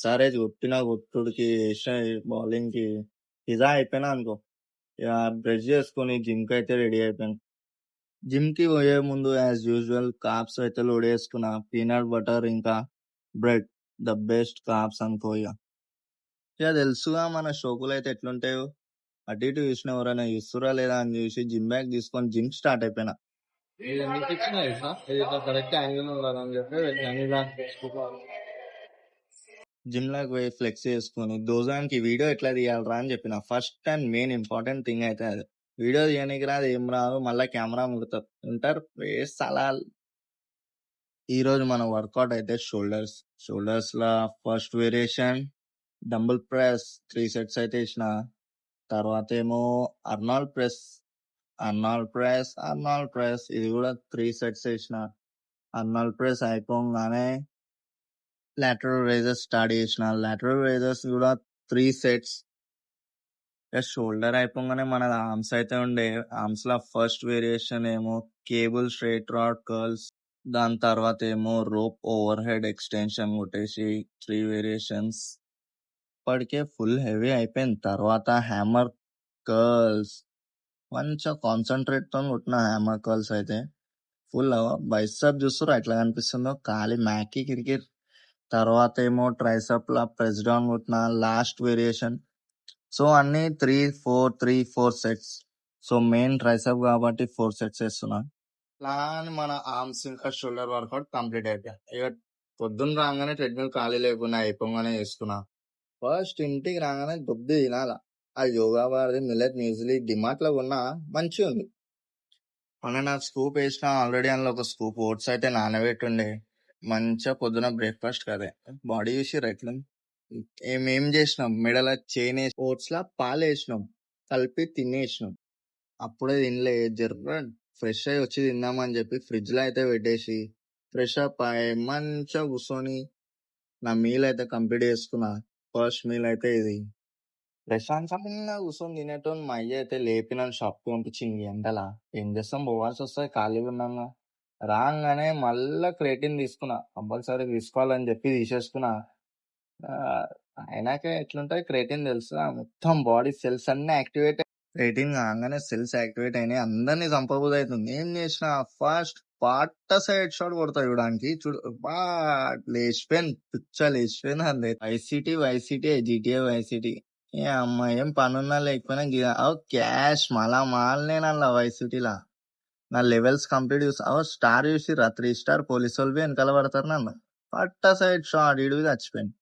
ఒకసారి కొట్టిన కొట్టుడికి వేసిన బౌలింగ్‌కి ఫిదా అయిపోయినా అనుకో. ఇక బ్రష్ చేసుకొని జిమ్‌కి అయితే రెడీ అయిపోయాను. జిమ్‌కి పోయే ముందు యాజ్ యూజువల్ కార్బ్స్ అయితే లోడ్ చేసుకున్నా. పీనట్ బటర్ ఇంకా బ్రెడ్ ద బెస్ట్ కార్బ్స్ అనుకో ఇక. ఇక తెలుసుగా మన షోకులు అయితే ఎట్లుంటాయో. అటు ఇటు చూసిన ఎవరైనా చూస్తురా లేదా అని చూసి జిమ్ బ్యాగ్ తీసుకొని జిమ్ స్టార్ట్ అయిపోయినా. ఇది ఎందుకు ఇచ్చిన తెలుసా? ఇది ఇట్లా కరెక్ట్ యాంగిల్ ఉండాలని చెప్పి యాంగిల్ జిమ్ లాగా పోయి ఫ్లెక్స్ చేసుకొని దోజానికి వీడియో ఎట్లా తీయాలరా అని చెప్పిన. First and main important thing అయితే అది. వీడియో తీయడానికి రాదు, ఏం రాదు, మళ్ళీ కెమెరా ముడతారు ఉంటారు అలా. ఈ రోజు మన వర్కౌట్ అయితే షోల్డర్స్ లా first variation dumbbell press 3 sets అయితే ఇచ్చిన. తర్వాత ఏమో అర్నాల్డ్ ప్రెస్ ఇది కూడా 3 సెట్స్ ఇచ్చిన. అర్నాల్డ్ ప్రెస్ అయిపోగానే లాటరల్ రైజర్స్ స్టార్ట్ చేసిన. లాటరల్ రైజర్స్ కూడా 3 సెట్స్. షోల్డర్ అయిపోగానే మన ఆర్మ్స్ అయితే ఉండే. ఆర్మ్స్ లా ఫస్ట్ వేరియేషన్ ఏమో కేబుల్ స్ట్రైట్ రాడ్ కర్ల్స్. దాని తర్వాత ఏమో రోప్ ఓవర్ హెడ్ ఎక్స్టెన్షన్ కొట్టేసి 3 వేరియేషన్స్. ఇప్పటికే ఫుల్ హెవీ అయిపోయింది. తర్వాత హ్యామర్ కర్ల్స్ మంచిగా కాన్సన్ట్రేట్ తో కొట్టిన. హ్యామర్ కర్ల్స్ అయితే ఫుల్ బైసప్ చూస్తారు ఎట్లా కనిపిస్తుందో, ఖాళీ మ్యాకీ క్రికెట్. తర్వాత ఏమో ట్రైసప్ లా ప్రెస్ డౌన్ కొట్టిన లాస్ట్ వేరియేషన్. సో అన్ని 3-4 సెట్స్. సో మెయిన్ ట్రైసప్ కాబట్టి 4 సెట్స్ వేస్తున్నా. అలా అని మన ఆర్మ్స్ ఇంకా షోల్డర్ వర్కౌట్ కంప్లీట్ అయిపోయా. ఇక పొద్దున్న రాగానే ట్రెడ్మిల్ ఖాళీ లేకుండా అయిపోగానే వేసుకున్నా. ఫస్ట్ ఇంటికి రాగానే దుబ్బి తినాల. ఆ యోగా బార్ది మిల్లెట్ మ్యూజిలీ డిమార్ట్ లో కొన్నా, మంచిగా ఉంది. 1.5 స్కూప్ వేసిన. ఆల్రెడీ అందులో ఒక స్కూప్ ఓట్స్ అయితే నానబెట్టుండే. మంచిగా పొద్దున బ్రేక్ఫాస్ట్ కదే. బాడీ చూసి ఎట్లా ఏం చేసినాం, మెడల చైన్ వేసి ఓట్స్ లా పాలు వేసినాం, కలిపి తినేసినాం. అప్పుడే తినలే, జర్ర ఫ్రెష్ అయ్యి వచ్చి తిందామని చెప్పి ఫ్రిడ్జ్ లో అయితే పెట్టేసి ఫ్రెష్ అప్ అయ్యి మంచిగా కూర్చొని నా మీల్ అయితే కంప్లీట్ చేసుకున్నా. ఫస్ట్ మీల్ అయితే ఇది. ప్రశాంతంగా కూర్చొని తినేటోని మా అయ్య అయితే లేపి నన్ను షాప్కి పంపించింది. ఎండలా ఏం చేస్తాం, పోవాల్సి వస్తుంది, ఖాళీగా ఉన్నాగా. రాగానే మళ్ళా క్రియేటిన్ తీసుకున్నా. కంపల్సరీ తీసుకోవాలని చెప్పి తీసేసుకున్నా. అయినాక ఎట్లుంటది క్రియేటిన్ తెలుసా, మొత్తం బాడీ సెల్స్ అన్ని యాక్టివేట్. క్రియేటిన్ కాగానే సెల్స్ యాక్టివేట్ అయినాయి, అందరినీ చంపబోదు అవుతుంది. ఏం చేసిన ఫస్ట్ పాట సైడ్ షాట్ కొడతా చూడడానికి చూడు, బా లేచిపోయింది, పిచ్చ లేచిపోయింది. అంతే వైసిటీ జీటీఏ వైసిటీ. ఏ అమ్మాయి ఏం పనున్నా లేకపోయినా క్యాష్ మళ్ళా మాలనే అలా వైసిటీలా. నా లెవెల్స్ కంప్లీట్ చూసి స్టార్ చూసి 3 స్టార్ పోలీసు వాళ్ళు వెనకాల పడతారు నన్ను. పట్ట సైడ్ షాట్ ఇడివి చచ్చిపోయింది.